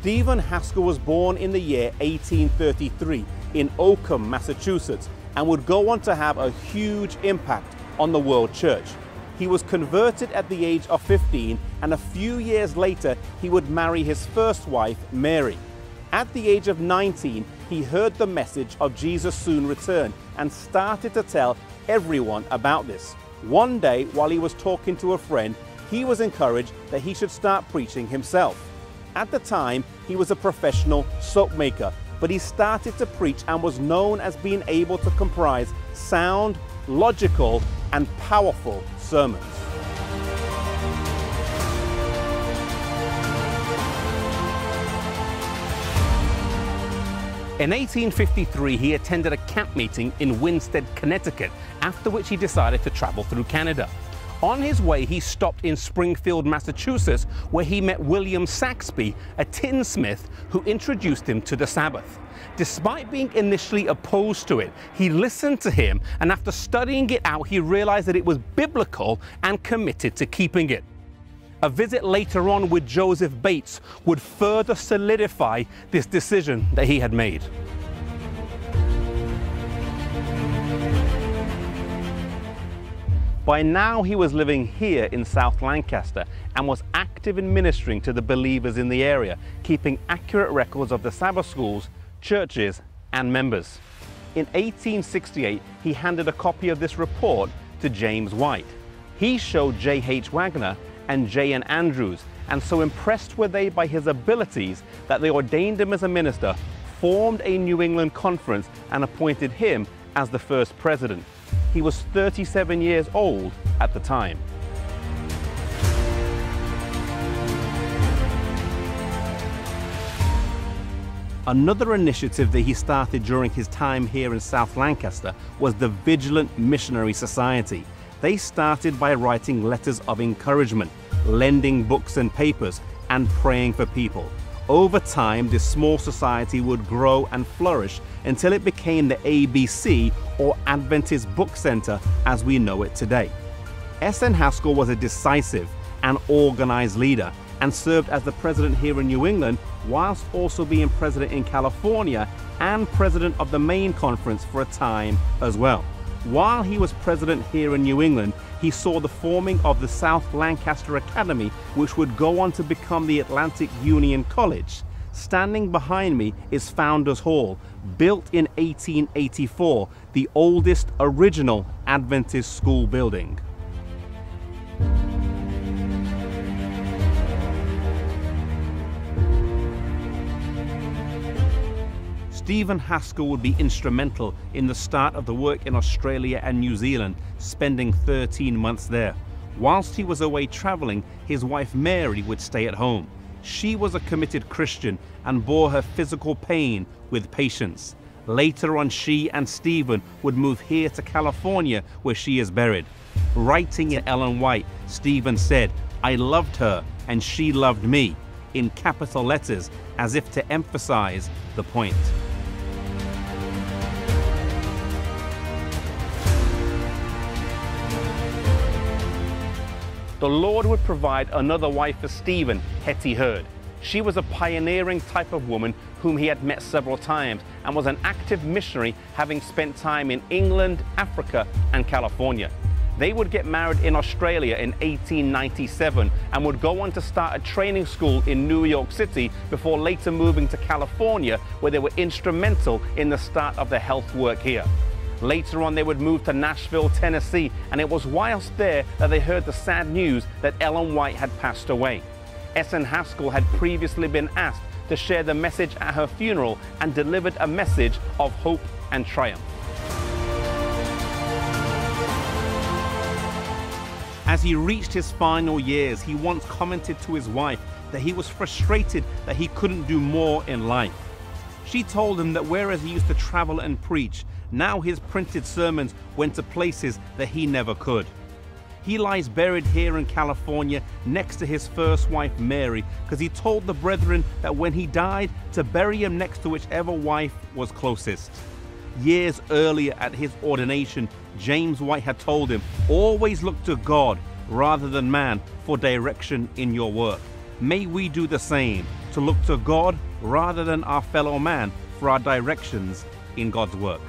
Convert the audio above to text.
Stephen Haskell was born in the year 1833 in Oakham, Massachusetts, and would go on to have a huge impact on the world church. He was converted at the age of 15, and a few years later he would marry his first wife, Mary. At the age of 19, he heard the message of Jesus' soon return and started to tell everyone about this. One day, while he was talking to a friend, he was encouraged that he should start preaching himself. At the time, he was a professional soap maker, but he started to preach and was known as being able to comprise sound, logical, and powerful sermons. In 1853, he attended a camp meeting in Winsted, Connecticut, after which he decided to travel through Canada. On his way, he stopped in Springfield, Massachusetts, where he met William Saxby, a tinsmith, who introduced him to the Sabbath. Despite being initially opposed to it, he listened to him, and after studying it out, he realized that it was biblical and committed to keeping it. A visit later on with Joseph Bates would further solidify this decision that he had made. By now he was living here in South Lancaster and was active in ministering to the believers in the area, keeping accurate records of the Sabbath schools, churches, and members. In 1868, he handed a copy of this report to James White. He showed J.H. Wagner and J.N. Andrews, and so impressed were they by his abilities that they ordained him as a minister, formed a New England conference, and appointed him as the first president. He was 37 years old at the time. Another initiative that he started during his time here in South Lancaster was the Vigilant Missionary Society. They started by writing letters of encouragement, lending books and papers, and praying for people. Over time, this small society would grow and flourish until it became the ABC, or Adventist Book Center, as we know it today. S.N. Haskell was a decisive and organized leader and served as the president here in New England, whilst also being president in California and president of the main conference for a time as well. While he was president here in New England, he saw the forming of the South Lancaster Academy, which would go on to become the Atlantic Union College. Standing behind me is Founders Hall, built in 1884, the oldest original Adventist school building. Stephen Haskell would be instrumental in the start of the work in Australia and New Zealand, spending 13 months there. Whilst he was away traveling, his wife Mary would stay at home. She was a committed Christian and bore her physical pain with patience. Later on, she and Stephen would move here to California, where she is buried. Writing in Ellen White, Stephen said, "I loved her and she loved me," in capital letters, as if to emphasize the point. The Lord would provide another wife for Stephen, Hetty Hurd. She was a pioneering type of woman whom he had met several times and was an active missionary, having spent time in England, Africa, and California. They would get married in Australia in 1897 and would go on to start a training school in New York City before later moving to California, where they were instrumental in the start of the health work here. Later on, they would move to Nashville, Tennessee, and it was whilst there that they heard the sad news that Ellen White had passed away. S.N. Haskell had previously been asked to share the message at her funeral and delivered a message of hope and triumph. As he reached his final years, he once commented to his wife that he was frustrated that he couldn't do more in life. She told him that whereas he used to travel and preach, now his printed sermons went to places that he never could. He lies buried here in California next to his first wife Mary, because he told the brethren that when he died, to bury him next to whichever wife was closest. Years earlier at his ordination, James White had told him, "Always look to God rather than man for direction in your work." May we do the same. to look to God rather than our fellow man for our directions in God's work.